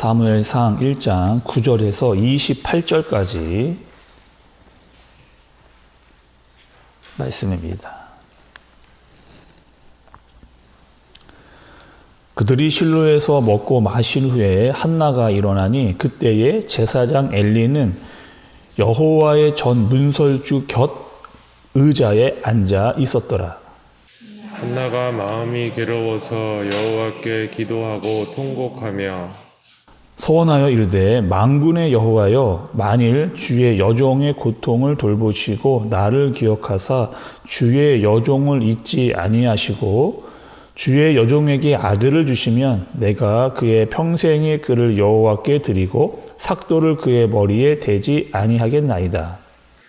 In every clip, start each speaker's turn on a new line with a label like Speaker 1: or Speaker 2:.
Speaker 1: 사무엘상 1장 9절에서 28절까지 말씀입니다. 그들이 실로에서 먹고 마신 후에 한나가 일어나니 그때에 제사장 엘리는 여호와의 전 문설주 곁 의자에 앉아 있었더라.
Speaker 2: 한나가 마음이 괴로워서 여호와께 기도하고 통곡하며
Speaker 1: 서원하여 이르되 만군의 여호와여 만일 주의 여종의 고통을 돌보시고 나를 기억하사 주의 여종을 잊지 아니하시고 주의 여종에게 아들을 주시면 내가 그의 평생의 그를 여호와께 드리고 삭도를 그의 머리에 대지 아니하겠나이다.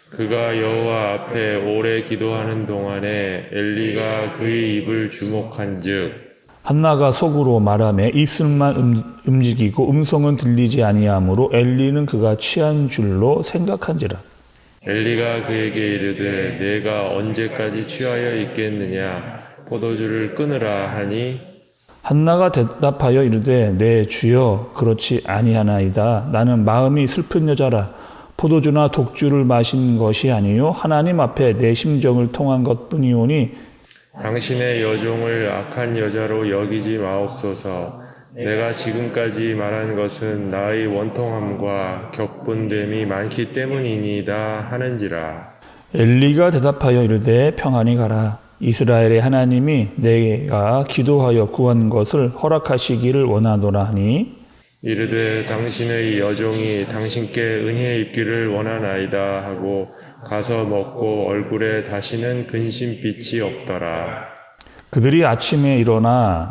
Speaker 2: 그가 여호와 앞에 오래 기도하는 동안에 엘리가 그의 입을 주목한즉
Speaker 1: 한나가 속으로 말하며 입술만 움직이고 음성은 들리지 아니하므로 엘리는 그가 취한 줄로 생각한지라.
Speaker 2: 엘리가 그에게 이르되 내가 언제까지 취하여 있겠느냐 포도주를 끊으라 하니
Speaker 1: 한나가 대답하여 이르되 내 주여 그렇지 아니하나이다. 나는 마음이 슬픈 여자라. 포도주나 독주를 마신 것이 아니요 하나님 앞에 내 심정을 통한 것뿐이오니
Speaker 2: 당신의 여종을 악한 여자로 여기지 마옵소서. 내가 지금까지 말한 것은 나의 원통함과 격분됨이 많기 때문이니이다 하는지라.
Speaker 1: 엘리가 대답하여 이르되 평안히 가라. 이스라엘의 하나님이 내가 기도하여 구한 것을 허락하시기를 원하노라 하니
Speaker 2: 이르되 당신의 여종이 당신께 은혜 입기를 원하나이다 하고 가서 먹고 얼굴에 다시는 근심빛이 없더라.
Speaker 1: 그들이 아침에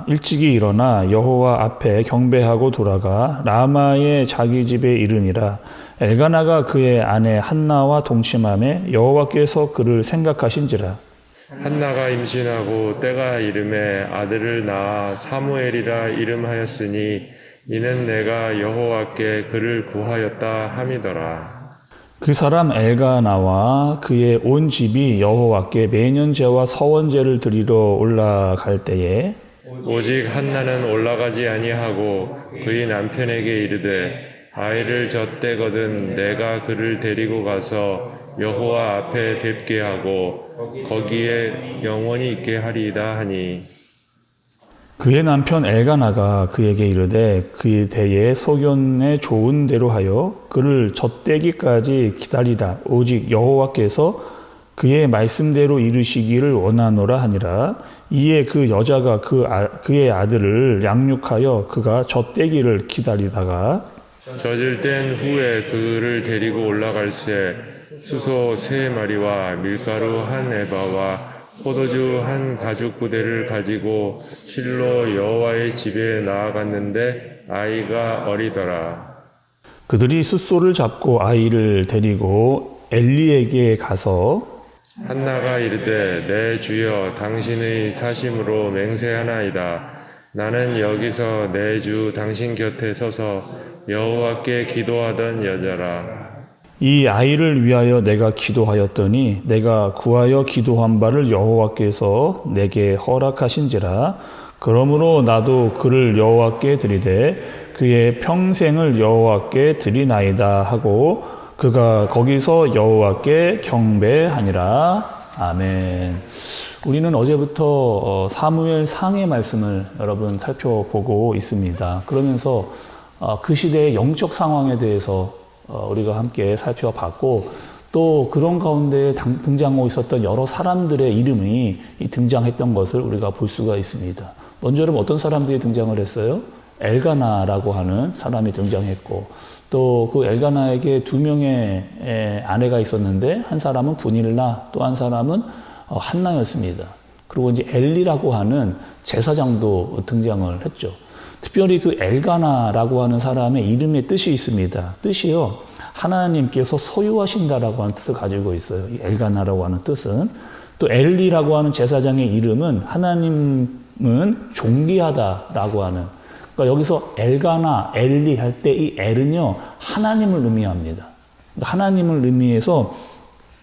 Speaker 1: 일찍이 일어나 여호와 앞에 경배하고 돌아가 라마의 자기 집에 이르니라. 엘가나가 그의 아내 한나와 동침하며 여호와께서 그를 생각하신지라.
Speaker 2: 한나가 임신하고 때가 이름에 아들을 낳아 사무엘이라 이름하였으니 이는 내가 여호와께 그를 구하였다 함이더라.
Speaker 1: 그 사람 엘가나와 그의 온 집이 여호와께 매년제와 서원제를 드리러 올라갈 때에
Speaker 2: 오직 한나는 올라가지 아니하고 그의 남편에게 이르되 아이를 젖대거든 내가 그를 데리고 가서 여호와 앞에 뵙게 하고 거기에 영원히 있게 하리이다 하니
Speaker 1: 그의 남편 엘가나가 그에게 이르되 그의 대에 소견에 좋은 대로 하여 그를 젖대기까지 기다리라. 오직 여호와께서 그의 말씀대로 이루시기를 원하노라 하니라. 이에 그 여자가 그의 아들을 양육하여 그가 젖대기를 기다리다가
Speaker 2: 젖을 뗀 후에 그를 데리고 올라갈새 수소 3마리와 밀가루 1에바와 포도주 1가죽 부대를 가지고 실로 여호와의 집에 나아갔는데 아이가 어리더라.
Speaker 1: 그들이 숫소를 잡고 아이를 데리고 엘리에게 가서
Speaker 2: 한나가 이르되 내 주여 당신의 사심으로 맹세하나이다. 나는 여기서 내 주 당신 곁에 서서 여호와께 기도하던 여자라.
Speaker 1: 이 아이를 위하여 내가 기도하였더니 내가 구하여 기도한 바를 여호와께서 내게 허락하신지라. 그러므로 나도 그를 여호와께 드리되 그의 평생을 여호와께 드리나이다 하고 그가 거기서 여호와께 경배하니라. 아멘. 우리는 어제부터 사무엘 상의 말씀을 여러분 살펴보고 있습니다. 그러면서 그 시대의 영적 상황에 대해서 우리가 함께 살펴봤고 또 그런 가운데 등장하고 있었던 여러 사람들의 이름이 등장했던 것을 우리가 볼 수가 있습니다. 먼저 여러분 어떤 사람들이 등장을 했어요? 엘가나라고 하는 사람이 등장했고 또 그 엘가나에게 2명의 아내가 있었는데 한 사람은 분일나 또 한 사람은 한나였습니다. 그리고 이제 엘리라고 하는 제사장도 등장을 했죠. 특별히 그 엘가나라고 하는 사람의 이름의 뜻이 있습니다. 뜻이요. 하나님께서 소유하신다라고 하는 뜻을 가지고 있어요. 이 엘가나라고 하는 뜻은. 또 엘리라고 하는 제사장의 이름은 하나님은 존귀하다라고 하는. 그러니까 여기서 엘가나, 엘리 할 때 이 엘은요. 하나님을 의미합니다. 하나님을 의미해서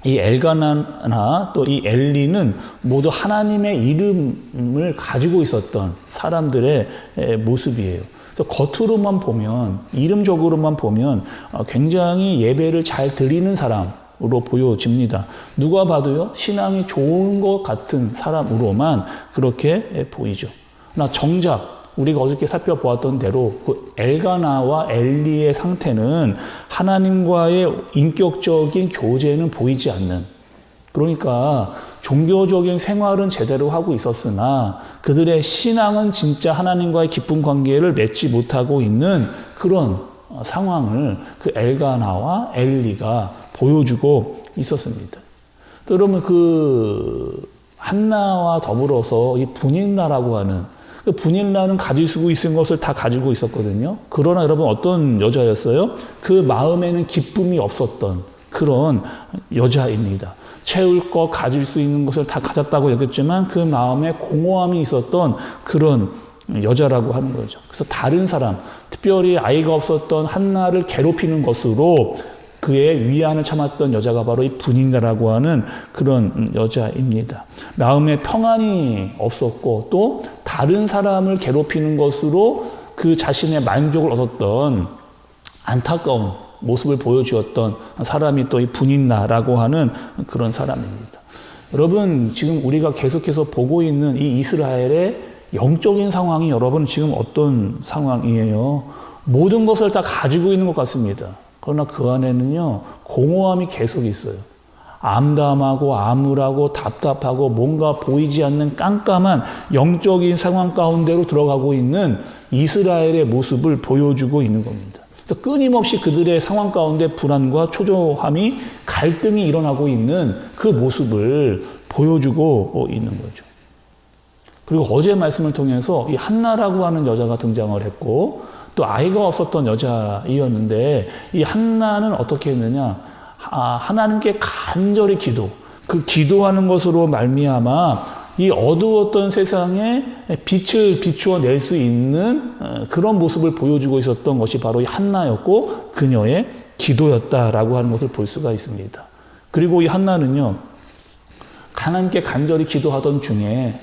Speaker 1: 이 엘가나나 또 이 엘리는 모두 하나님의 이름을 가지고 있었던 사람들의 모습이에요. 그래서 겉으로만 보면, 이름적으로만 보면 굉장히 예배를 잘 드리는 사람으로 보여집니다. 누가 봐도요, 신앙이 좋은 것 같은 사람으로만 그렇게 보이죠. 그러나 정작 우리가 어저께 살펴보았던 대로 그 엘가나와 엘리의 상태는 하나님과의 인격적인 교제는 보이지 않는, 그러니까 종교적인 생활은 제대로 하고 있었으나 그들의 신앙은 진짜 하나님과의 깊은 관계를 맺지 못하고 있는 그런 상황을 그 엘가나와 엘리가 보여주고 있었습니다. 또 여러분, 그 한나와 더불어서 이 분일나라고 하는, 그 분일나는 가질 수 있는 것을 다 가지고 있었거든요. 그러나 여러분, 어떤 여자였어요? 그 마음에는 기쁨이 없었던 그런 여자입니다. 채울 것, 가질 수 있는 것을 다 가졌다고 여겼지만 그 마음에 공허함이 있었던 그런 여자라고 하는 거죠. 그래서 다른 사람, 특별히 아이가 없었던 한나를 괴롭히는 것으로 그의 위안을 참았던 여자가 바로 이 분인가라고 하는 그런 여자입니다. 마음에 평안이 없었고 또 다른 사람을 괴롭히는 것으로 그 자신의 만족을 얻었던 안타까운 모습을 보여주었던 사람이 또 이 분인나라고 하는 그런 사람입니다. 여러분, 지금 우리가 계속해서 보고 있는 이 이스라엘의 영적인 상황이 여러분 지금 어떤 상황이에요? 모든 것을 다 가지고 있는 것 같습니다. 그러나 그 안에는요, 공허함이 계속 있어요. 암담하고 암울하고 답답하고 뭔가 보이지 않는 깜깜한 영적인 상황 가운데로 들어가고 있는 이스라엘의 모습을 보여주고 있는 겁니다. 그래서 끊임없이 그들의 상황 가운데 불안과 초조함이, 갈등이 일어나고 있는 그 모습을 보여주고 있는 거죠. 그리고 어제 말씀을 통해서 이 한나라고 하는 여자가 등장을 했고 또 아이가 없었던 여자이었는데 이 한나는 어떻게 했느냐? 하나님께 간절히 그 기도하는 것으로 말미암아 이 어두웠던 세상에 빛을 비추어 낼 수 있는 그런 모습을 보여주고 있었던 것이 바로 이 한나였고 그녀의 기도였다라고 하는 것을 볼 수가 있습니다. 그리고 이 한나는요, 하나님께 간절히 기도하던 중에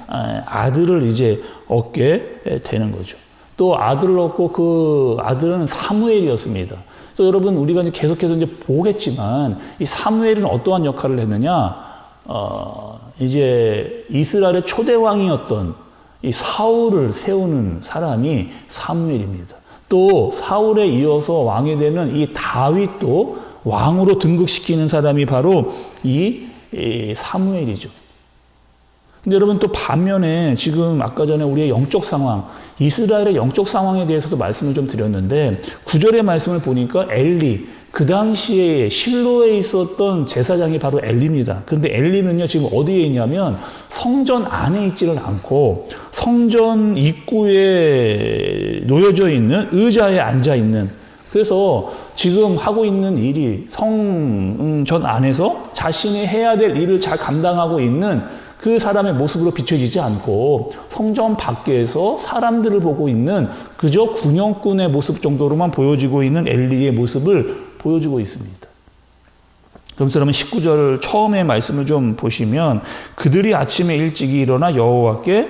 Speaker 1: 아들을 이제 얻게 되는 거죠. 또 아들을 얻고 그 아들은 사무엘이었습니다. 또 여러분, 우리가 이제 계속해서 이제 보겠지만 이 사무엘은 어떠한 역할을 했느냐? 이제 이스라엘의 초대 왕이었던 이 사울을 세우는 사람이 사무엘입니다. 또 사울에 이어서 왕이 되는 이 다윗도 왕으로 등극시키는 사람이 바로 이 사무엘이죠. 근데 여러분, 또 반면에 지금 아까 전에 우리의 영적 상황, 이스라엘의 영적 상황에 대해서도 말씀을 좀 드렸는데 9절의 말씀을 보니까 엘리, 그 당시에 실로에 있었던 제사장이 바로 엘리입니다. 그런데 엘리는요, 지금 어디에 있냐면 성전 안에 있지를 않고 성전 입구에 놓여져 있는 의자에 앉아 있는, 그래서 지금 하고 있는 일이 성전 안에서 자신이 해야 될 일을 잘 감당하고 있는 그 사람의 모습으로 비춰지지 않고 성전 밖에서 사람들을 보고 있는 그저 군영꾼의 모습 정도로만 보여지고 있는 엘리의 모습을 보여주고 있습니다. 그러면서 여러분 19절 처음의 말씀을 좀 보시면 그들이 아침에 일찍이 일어나 여호와께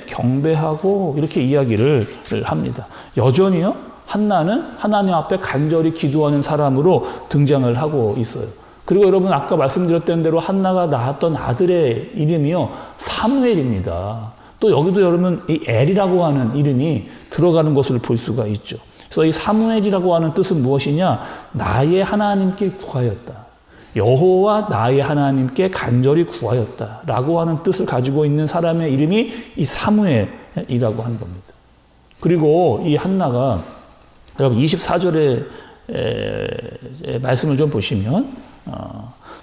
Speaker 1: 경배하고 이렇게 이야기를 합니다. 여전히요, 한나는 하나님 앞에 간절히 기도하는 사람으로 등장을 하고 있어요. 그리고 여러분, 아까 말씀드렸던 대로 한나가 낳았던 아들의 이름이요, 사무엘입니다. 또 여기도 여러분 이 엘이라고 하는 이름이 들어가는 것을 볼 수가 있죠. 그래서 이 사무엘이라고 하는 뜻은 무엇이냐? 나의 하나님께 구하였다. 여호와 나의 하나님께 간절히 구하였다 라고 하는 뜻을 가지고 있는 사람의 이름이 이 사무엘이라고 하는 겁니다. 그리고 이 한나가 여러분 24절의 말씀을 좀 보시면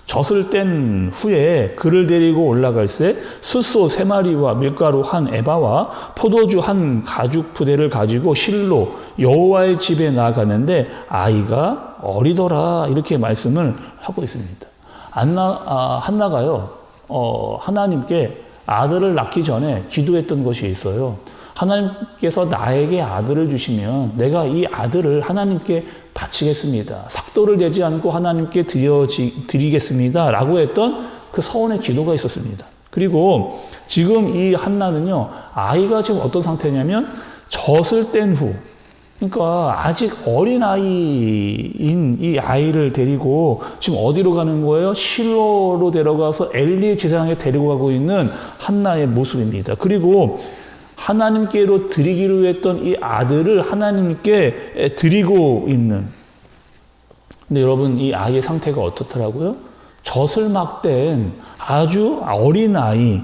Speaker 1: 젖을 뗀 후에 그를 데리고 올라갈새 숫소 3마리와 밀가루 1에바와 포도주 1가죽 부대를 가지고 실로 여호와의 집에 나아가는데 아이가 어리더라, 이렇게 말씀을 하고 있습니다. 한나가요, 하나님께 아들을 낳기 전에 기도했던 것이 있어요. 하나님께서 나에게 아들을 주시면 내가 이 아들을 하나님께 바치겠습니다. 삭도를 내지 않고 하나님께 드리겠습니다 라고 했던 그 서원의 기도가 있었습니다. 그리고 지금 이 한나는요, 아이가 지금 어떤 상태냐면 젖을 뗀 후 그러니까 아직 어린아이인 이 아이를 데리고 지금 어디로 가는 거예요? 실로로 데려가서 엘리 제사장에 데리고 가고 있는 한나의 모습입니다. 그리고 하나님께로 드리기로 했던 이 아들을 하나님께 드리고 있는. 근데 여러분, 이 아이의 상태가 어떻더라고요? 젖을막된 아주 어린아이,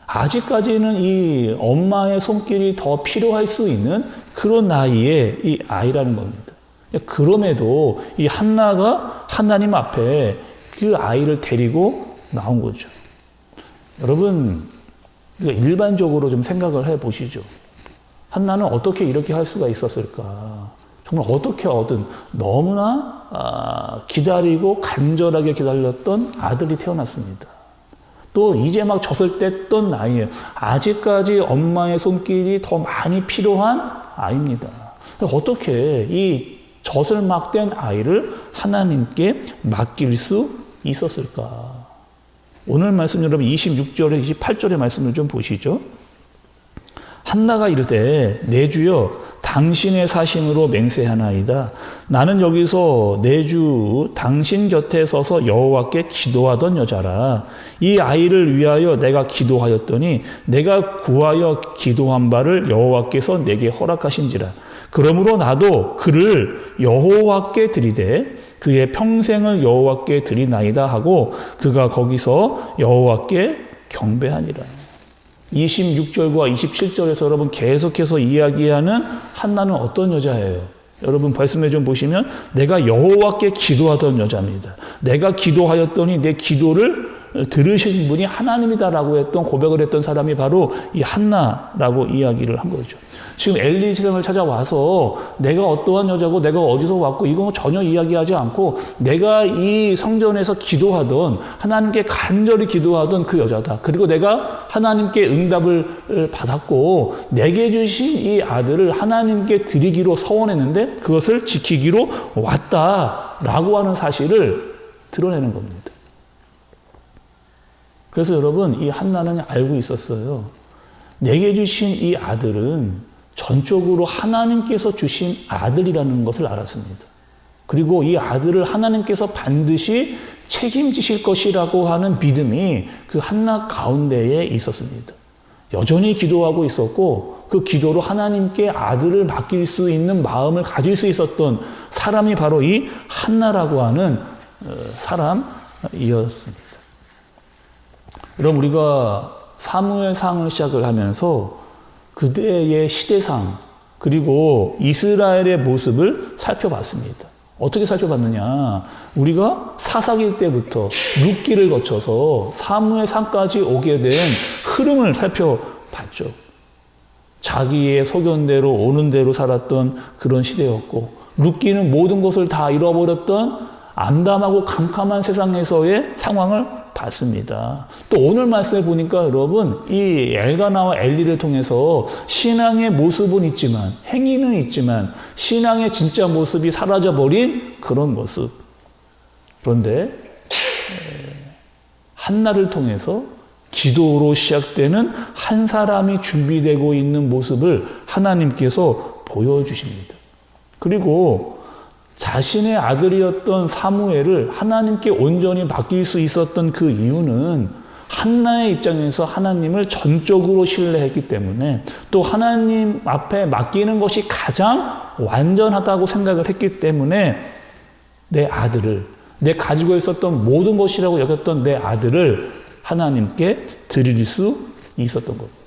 Speaker 1: 아직까지는 이 엄마의 손길이 더 필요할 수 있는 그런 나이에 이 아이라는 겁니다. 그럼에도 이 한나가 하나님 앞에 그 아이를 데리고 나온 거죠. 여러분, 일반적으로 좀 생각을 해 보시죠. 한나는 어떻게 이렇게 할 수가 있었을까? 정말 어떻게 얻은 너무나 기다리고 간절하게 기다렸던 아들이 태어났습니다. 또 이제 막 젖을 뗐던 나이에 아직까지 엄마의 손길이 더 많이 필요한 아이입니다. 어떻게 이 젖을 막 뗀 아이를 하나님께 맡길 수 있었을까? 오늘 말씀 여러분 26절에 28절의 말씀을 좀 보시죠. 한나가 이르되 내 주여 당신의 사심으로 맹세하나이다. 나는 여기서 내 주 당신 곁에 서서 여호와께 기도하던 여자라. 이 아이를 위하여 내가 기도하였더니 내가 구하여 기도한 바를 여호와께서 내게 허락하신지라. 그러므로 나도 그를 여호와께 드리되 그의 평생을 여호와께 드리나이다 하고 그가 거기서 여호와께 경배하니라. 26절과 27절에서 여러분 계속해서 이야기하는 한나는 어떤 여자예요? 여러분 말씀에 좀 보시면 내가 여호와께 기도하던 여자입니다. 내가 기도하였더니 내 기도를 들으신 분이 하나님이다라고 했던 고백을 했던 사람이 바로 이 한나라고 이야기를 한 거죠. 지금 엘리 제사장을 찾아와서 내가 어떠한 여자고 내가 어디서 왔고 이거 전혀 이야기하지 않고 내가 이 성전에서 기도하던 하나님께 간절히 기도하던 그 여자다. 그리고 내가 하나님께 응답을 받았고 내게 주신 이 아들을 하나님께 드리기로 서원했는데 그것을 지키기로 왔다라고 하는 사실을 드러내는 겁니다. 그래서 여러분 이 한나는 알고 있었어요. 내게 주신 이 아들은 전적으로 하나님께서 주신 아들이라는 것을 알았습니다. 그리고 이 아들을 하나님께서 반드시 책임지실 것이라고 하는 믿음이 그 한나 가운데에 있었습니다. 여전히 기도하고 있었고 그 기도로 하나님께 아들을 맡길 수 있는 마음을 가질 수 있었던 사람이 바로 이 한나라고 하는 사람이었습니다. 여러분 우리가 사무엘상을 시작을 하면서 그때의 시대상 그리고 이스라엘의 모습을 살펴봤습니다. 어떻게 살펴봤느냐? 우리가 사사기 때부터 룻기를 거쳐서 사무엘상까지 오게 된 흐름을 살펴봤죠. 자기의 소견대로 오는 대로 살았던 그런 시대였고 룻기는 모든 것을 다 잃어버렸던 암담하고 캄캄한 세상에서의 상황을 봤습니다. 또 오늘 말씀에 보니까 여러분 이 엘가나와 엘리를 통해서 신앙의 모습은 있지만 행위는 있지만 신앙의 진짜 모습이 사라져버린 그런 모습. 그런데 한나를 통해서 기도로 시작되는 한 사람이 준비되고 있는 모습을 하나님께서 보여주십니다. 그리고 자신의 아들이었던 사무엘을 하나님께 온전히 맡길 수 있었던 그 이유는 한나의 입장에서 하나님을 전적으로 신뢰했기 때문에 또 하나님 앞에 맡기는 것이 가장 완전하다고 생각을 했기 때문에 내 아들을, 내 가지고 있었던 모든 것이라고 여겼던 내 아들을 하나님께 드릴 수 있었던 겁니다.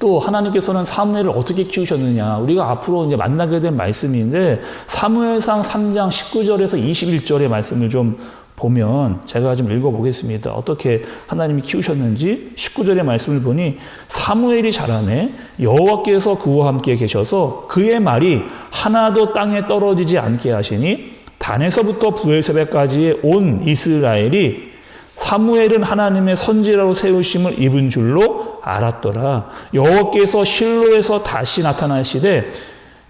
Speaker 1: 또 하나님께서는 사무엘을 어떻게 키우셨느냐. 우리가 앞으로 이제 만나게 될 말씀인데 사무엘상 3장 19절에서 21절의 말씀을 좀 보면 제가 좀 읽어보겠습니다. 어떻게 하나님이 키우셨는지 19절의 말씀을 보니 사무엘이 자라매 여호와께서 그와 함께 계셔서 그의 말이 하나도 땅에 떨어지지 않게 하시니 단에서부터 브엘세바까지의 온 이스라엘이 사무엘은 하나님의 선지자로 세우심을 입은 줄로 알았더라. 여호와께서 실로에서 다시 나타나시되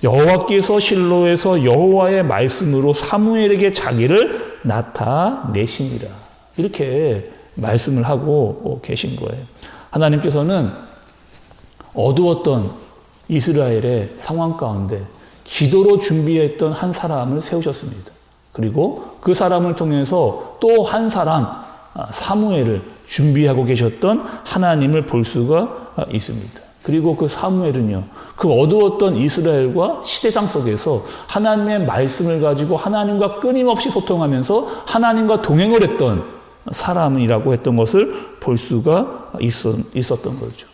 Speaker 1: 여호와께서 실로에서 여호와의 말씀으로 사무엘에게 자기를 나타내시니라. 이렇게 말씀을 하고 계신 거예요. 하나님께서는 어두웠던 이스라엘의 상황 가운데 기도로 준비했던 한 사람을 세우셨습니다. 그리고 그 사람을 통해서 또 한 사람, 사무엘을 준비하고 계셨던 하나님을 볼 수가 있습니다. 그리고 그 사무엘은요, 그 어두웠던 이스라엘과 시대상 속에서 하나님의 말씀을 가지고 하나님과 끊임없이 소통하면서 하나님과 동행을 했던 사람이라고 했던 것을 볼 수가 있었던 거죠.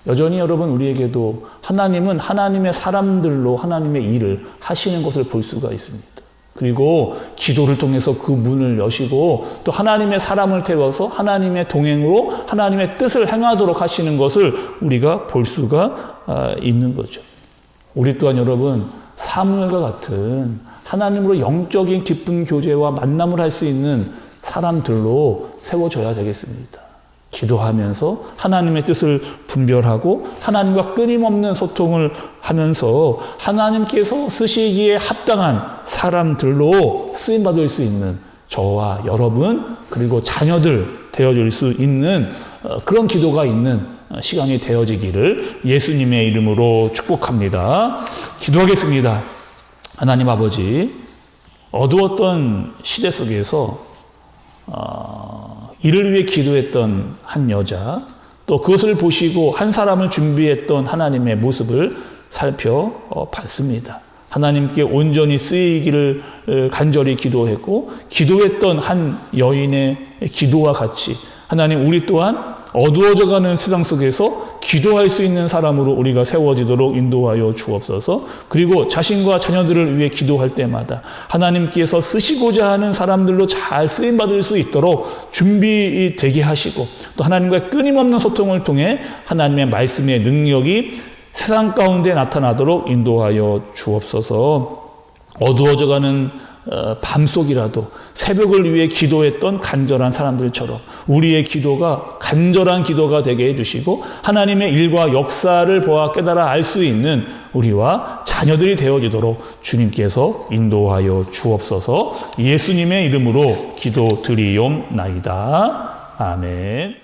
Speaker 1: 여전히 여러분, 우리에게도 하나님은 하나님의 사람들로 하나님의 일을 하시는 것을 볼 수가 있습니다. 그리고 기도를 통해서 그 문을 여시고 또 하나님의 사람을 태워서 하나님의 동행으로 하나님의 뜻을 행하도록 하시는 것을 우리가 볼 수가 있는 거죠. 우리 또한 여러분, 사무엘과 같은 하나님으로 영적인 깊은 교제와 만남을 할 수 있는 사람들로 세워져야 되겠습니다. 기도하면서 하나님의 뜻을 분별하고 하나님과 끊임없는 소통을 하면서 하나님께서 쓰시기에 합당한 사람들로 쓰임받을 수 있는 저와 여러분 그리고 자녀들 되어질 수 있는 그런 기도가 있는 시간이 되어지기를 예수님의 이름으로 축복합니다. 기도하겠습니다. 하나님 아버지, 어두웠던 시대 속에서 이를 위해 기도했던 한 여자, 또 그것을 보시고 한 사람을 준비했던 하나님의 모습을 살펴봤습니다. 하나님께 온전히 쓰이기를 간절히 기도했고, 기도했던 한 여인의 기도와 같이 하나님, 우리 또한 어두워져가는 세상 속에서 기도할 수 있는 사람으로 우리가 세워지도록 인도하여 주옵소서. 그리고 자신과 자녀들을 위해 기도할 때마다 하나님께서 쓰시고자 하는 사람들로 잘 쓰임받을 수 있도록 준비되게 하시고, 또 하나님과의 끊임없는 소통을 통해 하나님의 말씀의 능력이 세상 가운데 나타나도록 인도하여 주옵소서. 어두워져가는 밤속이라도 새벽을 위해 기도했던 간절한 사람들처럼 우리의 기도가 간절한 기도가 되게 해주시고, 하나님의 일과 역사를 보아 깨달아 알 수 있는 우리와 자녀들이 되어지도록 주님께서 인도하여 주옵소서. 예수님의 이름으로 기도드리옵나이다. 아멘.